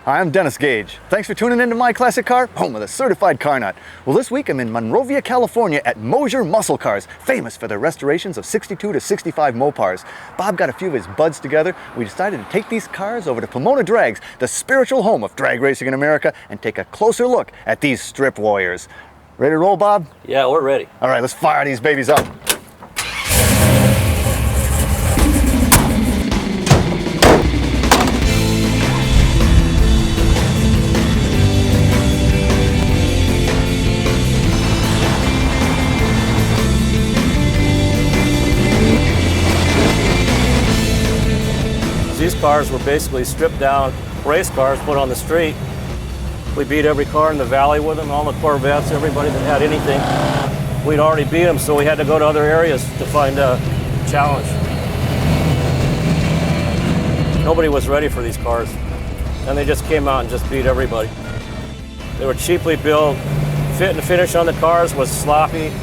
Hi, I'm Dennis Gage. Thanks for tuning into My Classic Car, home of the certified car nut. Well, this week I'm in Monrovia, California at Mosher Muscle Cars, famous for their restorations of 62 to 65 Mopars. Bob got a few of his buds together. We decided to take these cars over to Pomona Drags, the spiritual home of drag racing in America, and take a closer look at these strip warriors. Ready to roll, Bob? Yeah, we're ready. All right, let's fire these babies up. These cars were basically stripped down race cars put on the street. We beat every car in the valley with them, all the Corvettes, everybody that had anything. We'd already beat them, so we had to go to other areas to find a challenge. Nobody was ready for these cars, and they just came out and just beat everybody. They were cheaply built. Fit and finish on the cars was sloppy,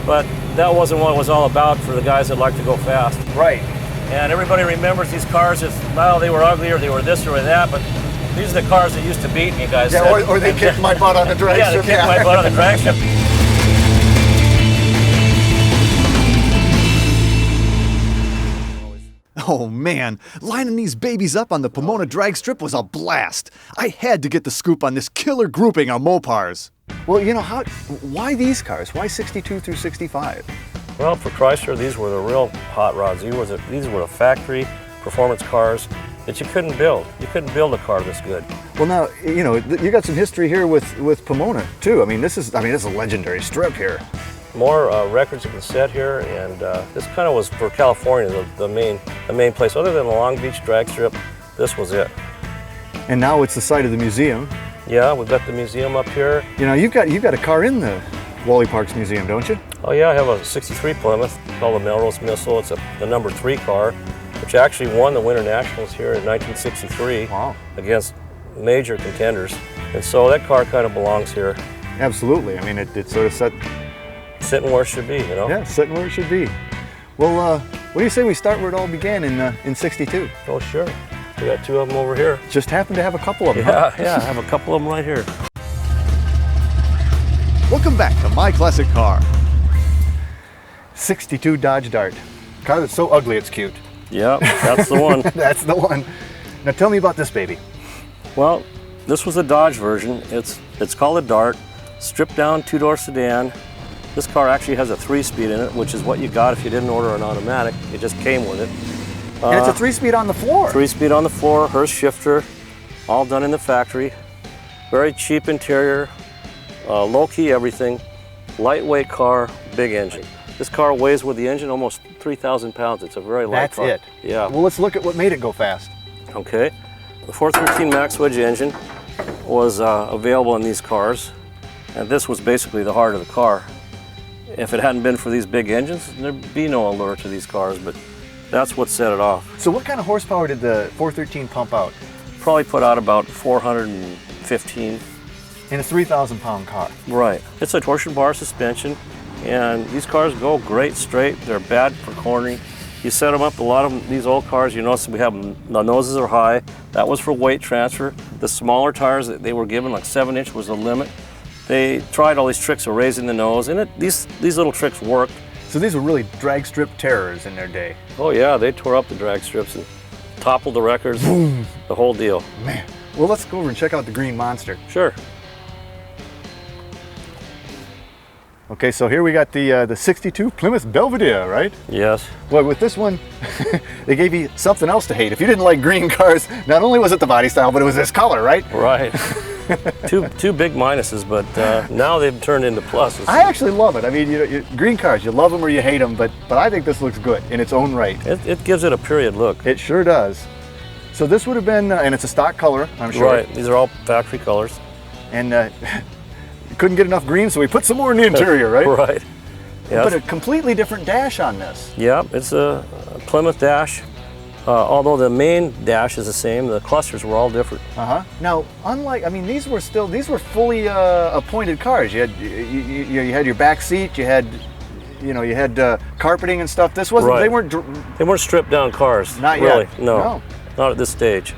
but that wasn't what it was all about for the guys that like to go fast. Right. And everybody remembers these cars as, well, they were ugly or they were this or that, but these are the cars that used to beat me, guys. Yeah, or they kicked my butt on the drag strip. Yeah, they kicked my butt on the drag strip. Oh man, lining these babies up on the Pomona drag strip was a blast. I had to get the scoop on this killer grouping of Mopars. Well, you know, why these cars? Why 62 through 65? Well, for Chrysler, these were the real hot rods. These were the factory performance cars that you couldn't build. You couldn't build a car this good. Well, now, you know, you got some history here with Pomona, too. I mean, this is a legendary strip here. More records have been set here, and this kind of was for California, the main place. Other than the Long Beach drag strip, this was it. And now it's the site of the museum. Yeah, we've got the museum up here. You know, you've got a car in the Wally Parks Museum, don't you? Oh yeah, I have a '63 Plymouth called the Melrose MUSELE. It's the number 3 car, which actually won the Winter Nationals here in 1963. Wow. Against major contenders. And so that car kind of belongs here. Absolutely. I mean, it's sort of sitting where it should be, you know? Yeah, sitting where it should be. Well, what do you say we start where it all began in '62? Oh, sure. We got 2 of them over here. Just happen to have a couple of them. Yeah, huh? yeah, I have a couple of them right here. Welcome back to My Classic Car. 62 Dodge Dart. Car that's so ugly it's cute. Yeah, that's the one. That's the one. Now tell me about this baby. Well, this was the Dodge version. It's called a Dart, stripped down 2-door sedan. This car actually has a 3-speed in it, which is what you got if you didn't order an automatic. It just came with it. And it's a 3-speed on the floor. 3-speed on the floor, Hurst shifter, all done in the factory. Very cheap interior, low-key everything, lightweight car, big engine. This car weighs with the engine almost 3,000 pounds. It's a very light car. That's it. Yeah. Well, let's look at what made it go fast. Okay. The 413 Max Wedge engine was available in these cars, and this was basically the heart of the car. If it hadn't been for these big engines, there'd be no allure to these cars, but that's what set it off. So what kind of horsepower did the 413 pump out? Probably put out about 415. In a 3,000-pound car. Right. It's a torsion bar suspension, and these cars go great straight. They're bad for cornering. You set them up, a lot of them, these old cars, you notice we have them, the noses are high. That was for weight transfer. The smaller tires that they were given, like 7-inch was the limit. They tried all these tricks of raising the nose, and these little tricks worked. So these were really drag strip terrors in their day. Oh yeah, they tore up the drag strips and toppled the records, boom, the whole deal. Man, well, let's go over and check out the Green Monster. Sure. Okay, so here we got the 62 Plymouth Belvedere, right? Yes. Well, with this one, they gave you something else to hate. If you didn't like green cars, not only was it the body style, but it was this color, right? Right. two big minuses, but now they've turned into pluses. I actually love it. I mean, green cars, you love them or you hate them, but I think this looks good in its own right. It gives it a period look. It sure does. So this would have been, and it's a stock color, I'm sure. Right, these are all factory colors. And couldn't get enough green, so we put some more in the interior, right? Right. Yes. But a completely different dash on this. Yeah, it's a Plymouth dash. Although the main dash is the same, the clusters were all different. Now, unlike, I mean, these were fully appointed cars. You had your back seat, you had carpeting and stuff. This wasn't. Right. They weren't stripped down cars. Not really. yet. No, not at this stage.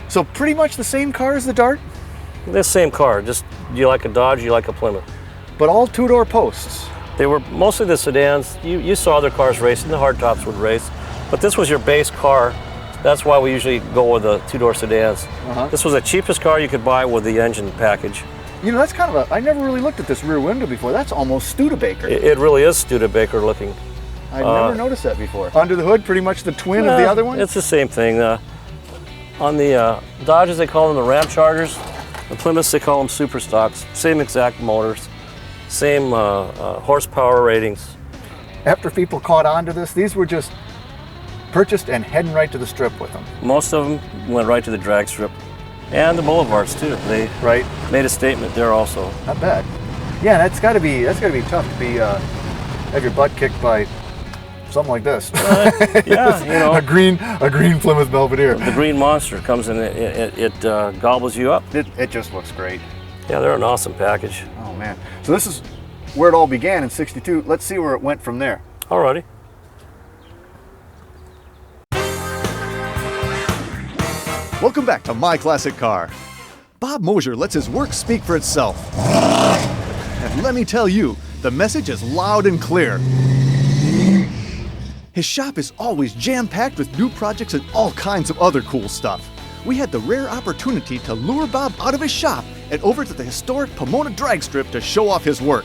So pretty much the same car as the Dart, The same car, just you like a Dodge, you like a Plymouth. but all two-door posts. They were mostly the sedans. You saw other cars racing, the hardtops would race, but this was your base car. That's why we usually go with the two-door sedans. This was the cheapest car you could buy with the engine package. You know, that's kind of I never really looked at this rear window before. That's almost Studebaker. It really is Studebaker looking. I'd never noticed that before. Under the hood, pretty much the twin of the other one? It's the same thing. On the Dodges, they call them the Ram Chargers. The Plymouths, they call them Super Stocks. Same exact motors, same horsepower ratings. After people caught on to this, these were just purchased and heading right to the strip with them. Most of them went right to the drag strip and the boulevards too. They made a statement there also. Not bad. Yeah, that's got to be tough to be have your butt kicked by something like this. Yeah, you know, a green Plymouth Belvedere. the green monster comes in, it gobbles you up. It just looks great. Yeah, they're an awesome package. Oh man. So this is where it all began in '62. Let's see where it went from there. Alrighty. Welcome back to My Classic Car. Bob Mosher lets his work speak for itself. And let me tell you, the message is loud and clear. His shop is always jam-packed with new projects and all kinds of other cool stuff. We had the rare opportunity to lure Bob out of his shop and over to the historic Pomona drag strip to show off his work.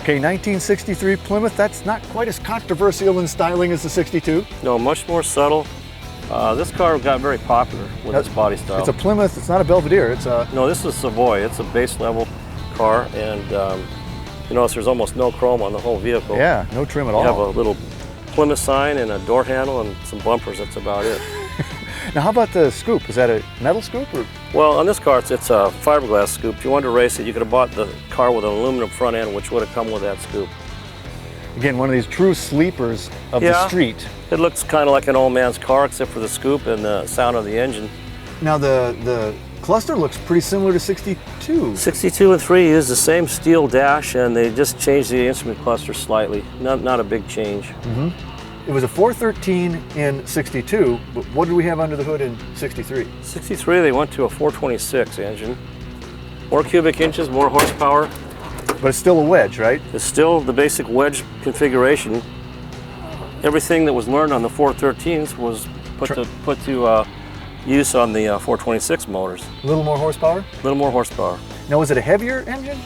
Okay, 1963 Plymouth, that's not quite as controversial in styling as the 62. No, much more subtle. This car got very popular with its body style. It's a Plymouth, it's not a Belvedere, it's a... No, this is Savoy. It's a base level car, and you notice there's almost no chrome on the whole vehicle. Yeah, no trim at all. You have a little Plymouth sign and a door handle and some bumpers, that's about it. Now how about the scoop? Is that a metal scoop? Or? Well, on this car, it's a fiberglass scoop. If you wanted to race it, you could have bought the car with an aluminum front end, which would have come with that scoop. Again, one of these true sleepers of the street. It looks kind of like an old man's car, except for the scoop and the sound of the engine. Now the cluster looks pretty similar to 62. 62 and 3 use the same steel dash, and they just changed the instrument cluster slightly. Not a big change. It was a 413 in 62, but what did we have under the hood in 63? 63, they went to a 426 engine. More cubic inches, more horsepower. But it's still a wedge, right? It's still the basic wedge configuration. Everything that was learned on the 413s was put to use on the 426 motors. A little more horsepower? A little more horsepower. Now, was it a heavier engine?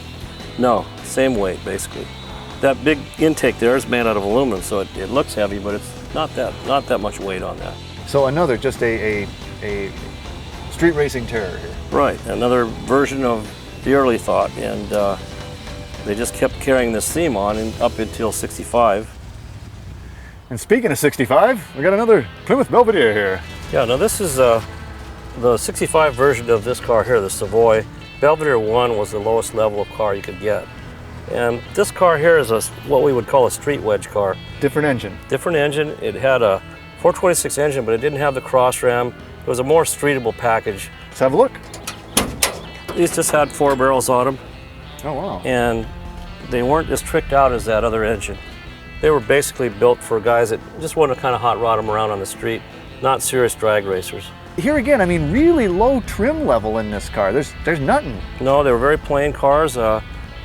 No, same weight basically. That big intake there is made out of aluminum, so it looks heavy, but it's not that much weight on that. So another, just a street racing terror here. Right, another version of the early thought, and they just kept carrying this theme on up until 65. And speaking of 65, we got another Plymouth Belvedere here. Yeah, now this is the 65 version of this car here, the Savoy. Belvedere 1 was the lowest level of car you could get. And this car here is what we would call a street wedge car. Different engine. Different engine. It had a 426 engine, but it didn't have the cross ram. It was a more streetable package. Let's have a look. These just had 4 barrels on them. Oh, wow. And they weren't as tricked out as that other engine. They were basically built for guys that just want to kind of hot rod them around on the street, not serious drag racers. Here again, I mean, really low trim level in this car. There's nothing. No, they were very plain cars.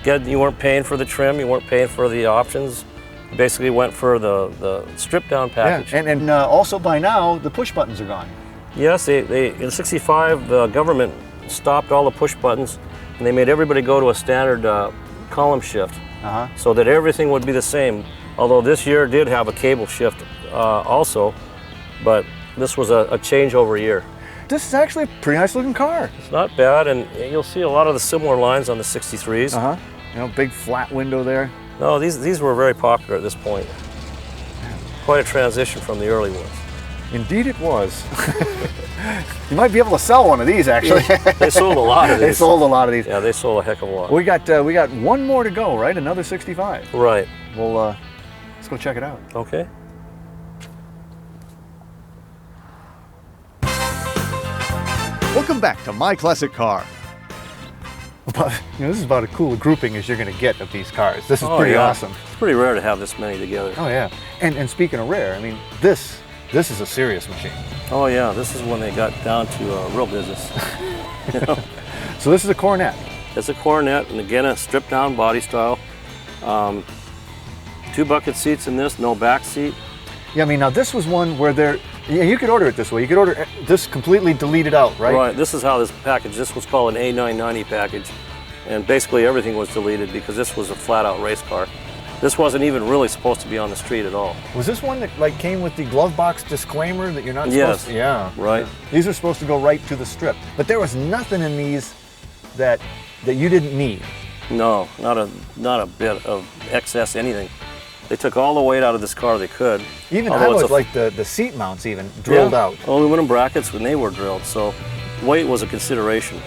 Again, you weren't paying for the trim, you weren't paying for the options. You basically went for the stripped down package. Yeah, and also by now, the push buttons are gone. Yes, in '65, the government stopped all the push buttons, and they made everybody go to a standard column shift, so that everything would be the same. Although this year did have a cable shift also, but this was a changeover year. This is actually a pretty nice looking car. It's not bad, and you'll see a lot of the similar lines on the 63s. You know, big flat window there. No, these were very popular at this point. Quite a transition from the early ones. Indeed it was. You might be able to sell one of these, actually. Yeah, they sold a lot of these. They sold a lot of these. Yeah, they sold a heck of a lot. We got one more to go, right? Another 65. Right. Well, let's go check it out. Okay. Welcome back to My Classic Car. This is about as cool a grouping as you're going to get of these cars. This is pretty awesome. It's pretty rare to have this many together. Oh yeah. And speaking of rare, I mean, this This is a serious machine. Oh yeah, this is when they got down to real business. You know? So this is a Coronet. It's a Coronet, and again, a stripped down body style. 2 bucket seats in this, no back seat. Yeah, I mean, now this was one where yeah, you could order it this way. You could order this completely deleted out, right? Right, this is how this package, this was called an A990 package. And basically everything was deleted because this was a flat out race car. This wasn't even really supposed to be on the street at all. Was this one that like came with the glove box disclaimer that you're not Yes. supposed to? Yeah. Right. These are supposed to go right to the strip. But there was nothing in these that you didn't need. No, not a bit of excess anything. They took all the weight out of this car they could. Even although I it's was like the seat mounts even drilled out. Aluminum brackets when they were drilled, so weight was a consideration.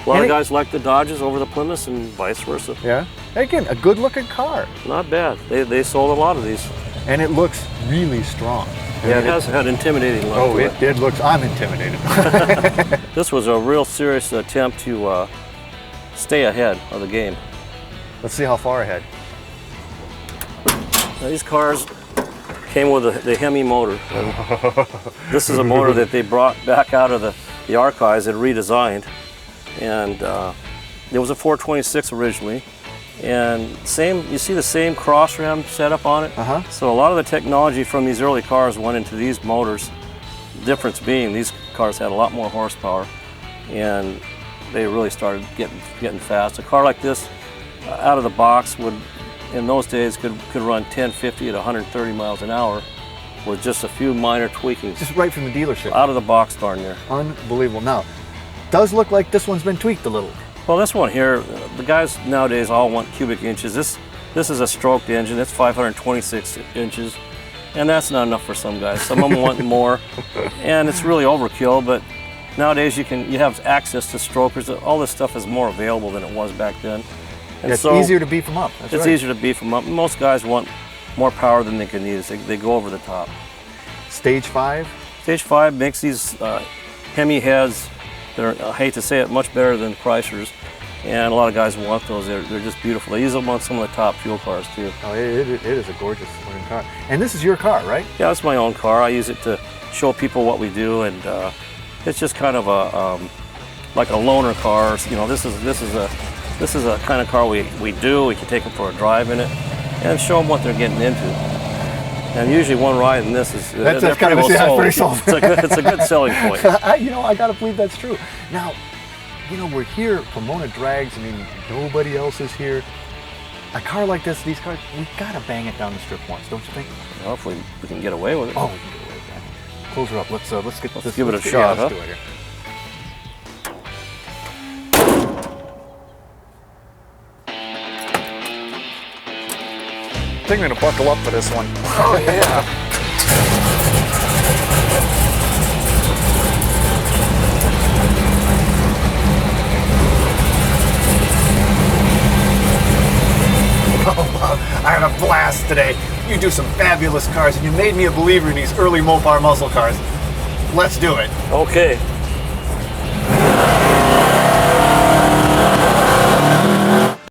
A lot of guys like the Dodges over the Plymouths and vice versa. Yeah. Again, a good looking car. Not bad. They sold a lot of these. And it looks really strong. Yeah, it has had intimidating look. Oh, it looks, I'm intimidated. This was a real serious attempt to stay ahead of the game. Let's see how far ahead. Now, these cars came with the Hemi motor. This is a motor that they brought back out of the archives and redesigned. And it was a 426 originally. And you see the same cross ram setup on it. So a lot of the technology from these early cars went into these motors. The difference being these cars had a lot more horsepower, and they really started getting fast. A car like this, out of the box, would in those days could run 1050 at 130 miles an hour with just a few minor tweakings. Just right from the dealership. Out of the box darn near. Unbelievable. Now, does look like this one's been tweaked a little. Well, this one here, the guys nowadays all want cubic inches. This is a stroked engine. It's 526 inches, and that's not enough for some guys. Some of them want more, and it's really overkill. But nowadays you have access to strokers. All this stuff is more available than it was back then. And it's easier to beef them up. That's it's right. easier to beef them up. Most guys want more power than they can use. They go over the top. Stage 5? Stage 5 makes these Hemi heads. They're, I hate to say it, much better than Chrysler's, and a lot of guys want those. They're just beautiful. They use them on some of the top fuel cars too. Oh, it is a gorgeous looking car. And this is your car, right? Yeah, it's my own car. I use it to show people what we do, and it's just kind of like a loaner car. You know, this is a kind of car we do. We can take them for a drive in it and show them what they're getting into. And usually one ride in this is that's kind of pretty sold. It's a good selling point. I gotta believe that's true. Now, we're here, Pomona drags. I mean, nobody else is here. A car like this, these cars, we gotta bang it down the strip once, don't you think? Well, if we can get away with it. Oh, we can get away with that. Close her up. Let's give it a shot, huh? Let's do it here. I think I'm gonna buckle up for this one. Oh yeah. Oh, Bob, I had a blast today. You do some fabulous cars, and you made me a believer in these early Mopar muscle cars. Let's do it. Okay.